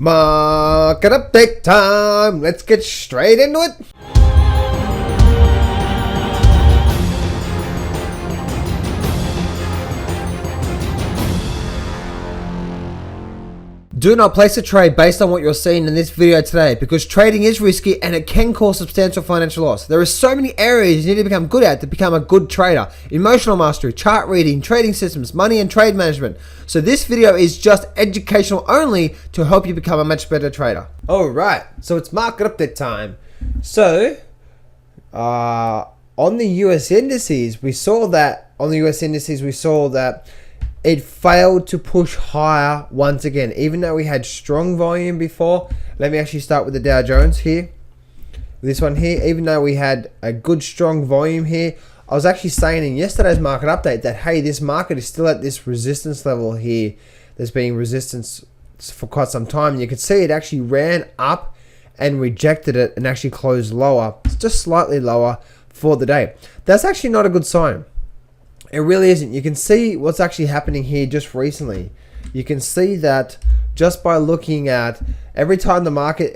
Market update time. Let's get straight into it. Do not place a trade based on what you're seeing in this video today, because trading is risky and it can cause substantial financial loss. There are so many areas you need to become good at to become a good trader. Emotional mastery, chart reading, trading systems, money and trade management. So this video is just educational only to help you become a much better trader. Alright, so it's market update time. So, on the US indices, we saw that it failed to push higher once again, even though we had strong volume before. Let me actually start with the Dow Jones here. This one here, even though we had a good strong volume here, I was actually saying in yesterday's market update that, hey, this market is still at this resistance level here. There's been resistance for quite some time. And you can see it actually ran up and rejected it and actually closed lower. It's just slightly lower for the day. That's actually not a good sign. It really isn't. You can see what's actually happening here just recently. You can see that just by looking at every time the market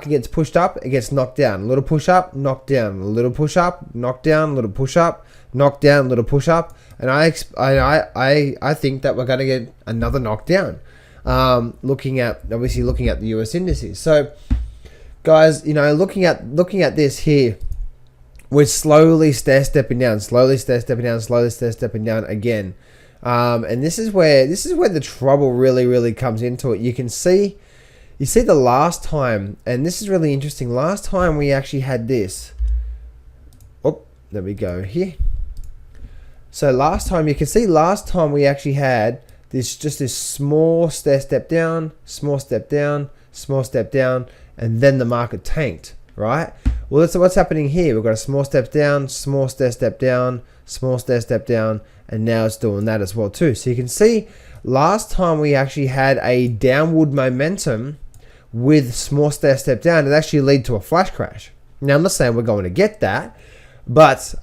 gets pushed up, it gets knocked down. A little push up, knocked down. A little push up, knocked down. A little push up, knocked down. A little push up. And I think that we're going to get another knockdown. Looking at the US indices. So, guys, you know, looking at this here. We're slowly stair-stepping down again. And this is where the trouble really comes into it. You see the last time, and this is really interesting. Last time we actually had this. Oh, there we go here. So last time we actually had this small stair-step down, small step down, small step down, and then the market tanked, right? Well, that's what's happening here. We've got a small step down, small stair-step down, small stair-step down, and now it's doing that as well too. So you can see last time we actually had a downward momentum with small stair-step down. It actually led to a flash crash. Now I'm not saying we're going to get that, but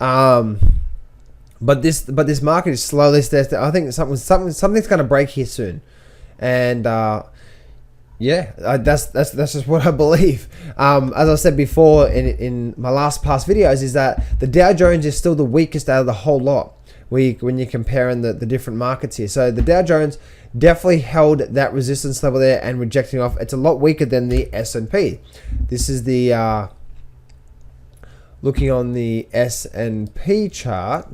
this market is slowly stair-step. I think something's going to break here soon, and yeah, that's just what I believe. As I said before in my past videos, is that the Dow Jones is still the weakest out of the whole lot. When you're comparing the different markets here, so the Dow Jones definitely held that resistance level there and rejecting off. It's a lot weaker than the S&P. This is the looking on the S&P chart.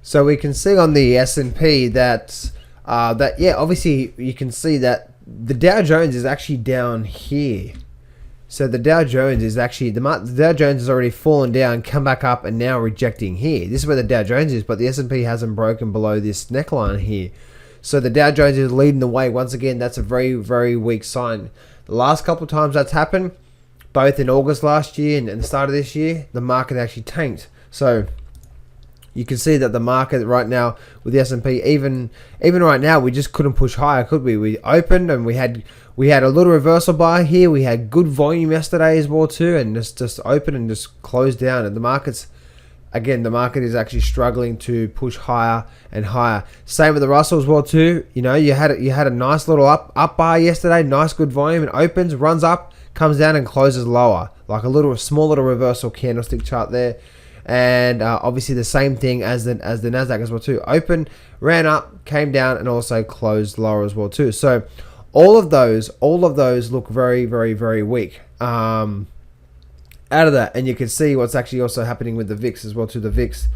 So we can see on the S&P that. Yeah, obviously you can see that the Dow Jones is actually down here. So the Dow Jones is actually, the Dow Jones has already fallen down, come back up, and now rejecting here. This is where the Dow Jones is, but the S&P hasn't broken below this neckline here. So the Dow Jones is leading the way. Once again, that's a very weak sign. The last couple of times that's happened, both in August last year and the start of this year, the market actually tanked. So you can see that the market right now with the S&P, even right now, we just couldn't push higher, could we? We opened and we had a little reversal buy here. We had good volume yesterday as well too, and just opened and just closed down. And the market is actually struggling to push higher and higher. Same with the Russell as well too. You know, you had a nice little up buy yesterday, nice good volume. It opens, runs up, comes down and closes lower, like a small little reversal candlestick chart there. And obviously the same thing as the Nasdaq as well too. Open, ran up, came down, and also closed lower as well too. So all of those look very weak out of that. And you can see what's actually also happening with the VIX as well too. The VIX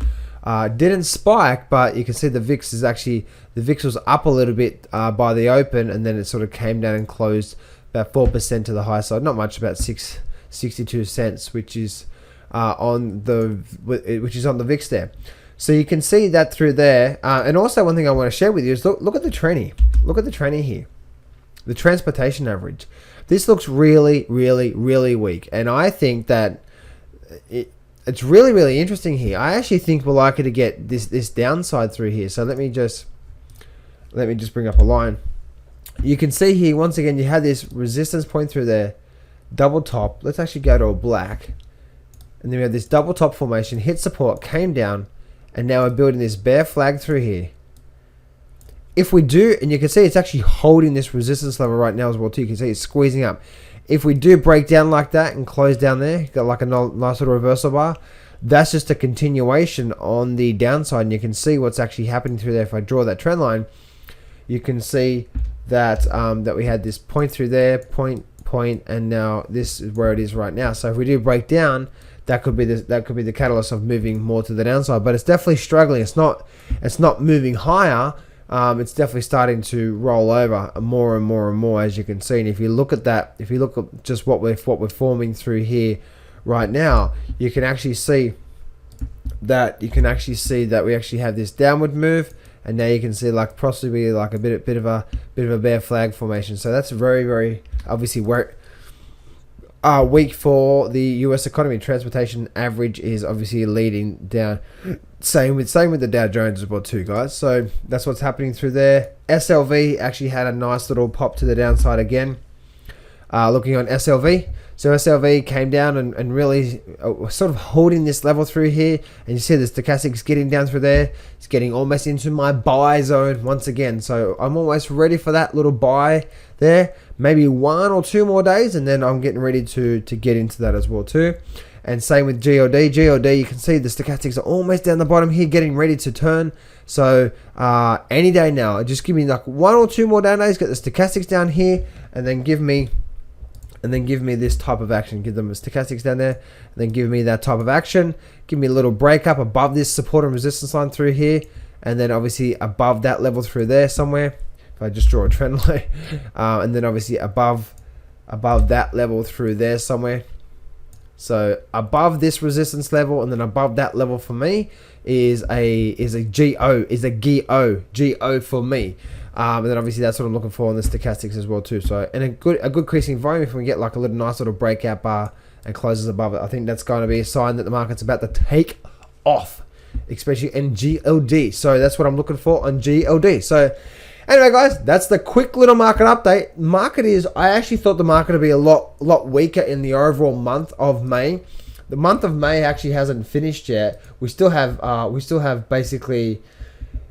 didn't spike, but you can see the VIX was up a little bit by the open, and then it sort of came down and closed about 4% to the high side. Not much, about 62 cents, which is on the VIX there. So you can see that through there. And also one thing I want to share with you is look at the tranny. Look at the tranny here. The transportation average. This looks really weak. And I think that it's really interesting here. I actually think we're likely to get this downside through here. So let me just bring up a line. You can see here, once again, you had this resistance point through there. Double top. Let's actually go to a black. And then we have this double top formation, hit support, came down, and now we're building this bear flag through here. if we do, and you can see it's actually holding this resistance level right now as well too. You can see it's squeezing up. If we do break down like that and close down there, got like a nice little reversal bar, that's just a continuation on the downside. And you can see what's actually happening through there. If I draw that trend line, you can see that that we had this point through there, point, and now this is where it is right now. So if we do break down, that could be the catalyst of moving more to the downside. But it's definitely struggling. It's not moving higher. It's definitely starting to roll over more and more and more, as you can see. And if you look at that, if you look at just what we're forming through here right now, you can actually see that we actually have this downward move, and now you can see like possibly like a bit of a bear flag formation. So that's very, very obviously weak for the US economy. Transportation average is obviously leading down. Same with the Dow Jones as well too, guys. So that's what's happening through there. SLV actually had a nice little pop to the downside again. Looking on SLV. So SLV came down and really sort of holding this level through here. And you see the stochastic's getting down through there. It's getting almost into my buy zone once again. So I'm almost ready for that little buy there. Maybe 1 or 2 more days, and then I'm getting ready to get into that as well too. And same with GLD. GLD, you can see the stochastics are almost down the bottom here, getting ready to turn. So any day now, just give me like 1 or 2 more down days, get the stochastics down here, and then give me this type of action. Give them the stochastics down there, and then give me that type of action. Give me a little break up above this support and resistance line through here, and then obviously above that level through there somewhere. If I just draw a trend line, and then obviously above that level through there somewhere. So above this resistance level, and then above that level for me is a GO for me. And then obviously that's what I'm looking for on the stochastics as well too. So, and a good creasing volume, if we get like a little nice little breakout bar and closes above it, I think that's going to be a sign that the market's about to take off, especially in GLD. So that's what I'm looking for on GLD. So anyway, guys, that's the quick little market update. I actually thought the market would be a lot weaker in the overall month of May. The month of May actually hasn't finished yet. We still have basically,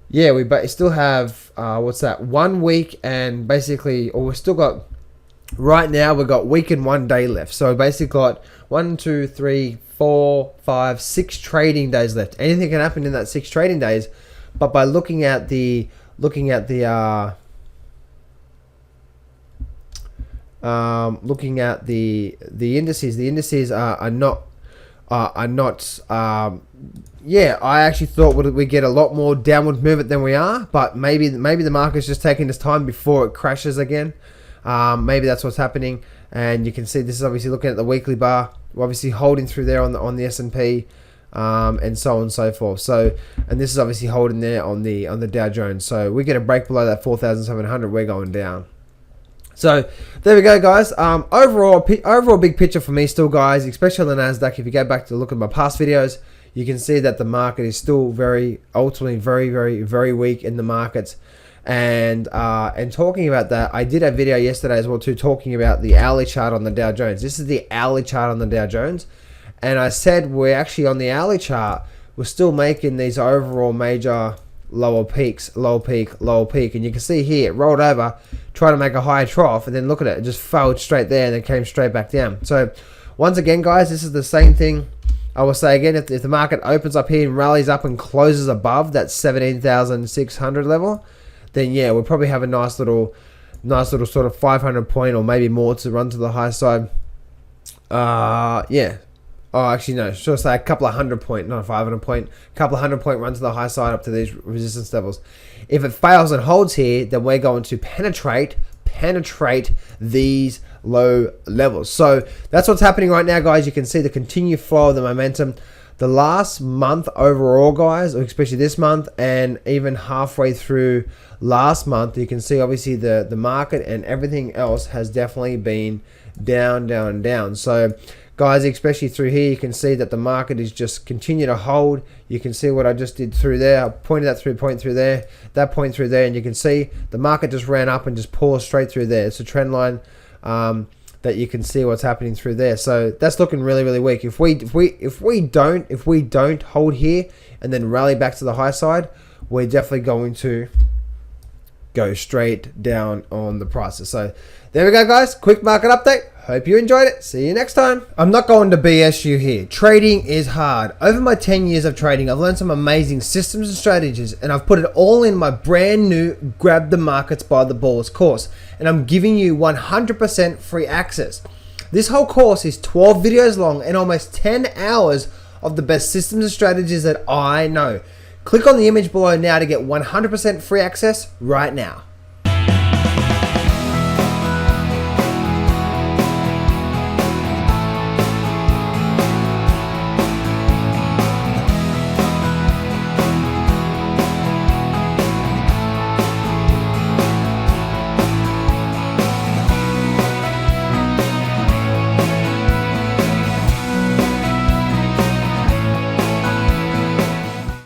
yeah, we still have what's that? 1 week and basically, or we've still got right now we've got week and 1 day left. So basically got 1, 2, 3, 4, 5, 6 trading days left. Anything can happen in that 6 trading days, but by looking at the indices are not yeah, I actually thought we get a lot more downward movement than we are, but maybe the market's just taking its time before it crashes again. Maybe that's what's happening. And you can see this is obviously looking at the weekly bar. We're obviously holding through there on the S&P, and so on and so forth. So, and this is obviously holding there on the Dow Jones. So we get a break below that 4,700, we're going down. So there we go, guys. Overall big picture for me still, guys, especially on the Nasdaq. If you go back to look at my past videos, you can see that the market is still ultimately very weak in the markets. And talking about that, I did a video yesterday as well too, talking about the hourly chart on the Dow Jones. This is the hourly chart on the Dow Jones, and I said we're actually on the hourly chart, we're still making these overall major lower peaks, lower peak, and you can see here it rolled over, tried to make a higher trough, and then look at it, it just fell straight there and then came straight back down. So once again, guys, this is the same thing. I will say again, if the market opens up here and rallies up and closes above that 17,600 level, then yeah, we'll probably have a nice little sort of 500 point or maybe more to run to the high side. Yeah. Oh, actually no, should I say a couple of 100 point, not a 500 point, a couple of 100 point run to the high side up to these resistance levels. If it fails and holds here, then we're going to penetrate these low levels. So that's what's happening right now, guys. You can see the continued flow of the momentum. The last month overall, guys, especially this month and even halfway through last month, you can see obviously the market and everything else has definitely been down. So guys, especially through here, you can see that the market is just continue to hold. You can see what I just did through there. I pointed that point through there, that point through there, and you can see the market just ran up and just paused straight through there. It's a trend line that you can see what's happening through there. So that's looking really weak. If we don't hold here and then rally back to the high side, we're definitely going to go straight down on the prices. So there we go, guys. Quick market update. Hope you enjoyed it. See you next time. I'm not going to BS you here. Trading is hard. Over my 10 years of trading, I've learned some amazing systems and strategies, and I've put it all in my brand new Grab the Markets by the Balls course. And I'm giving you 100% free access. This whole course is 12 videos long and almost 10 hours of the best systems and strategies that I know. Click on the image below now to get 100% free access right now.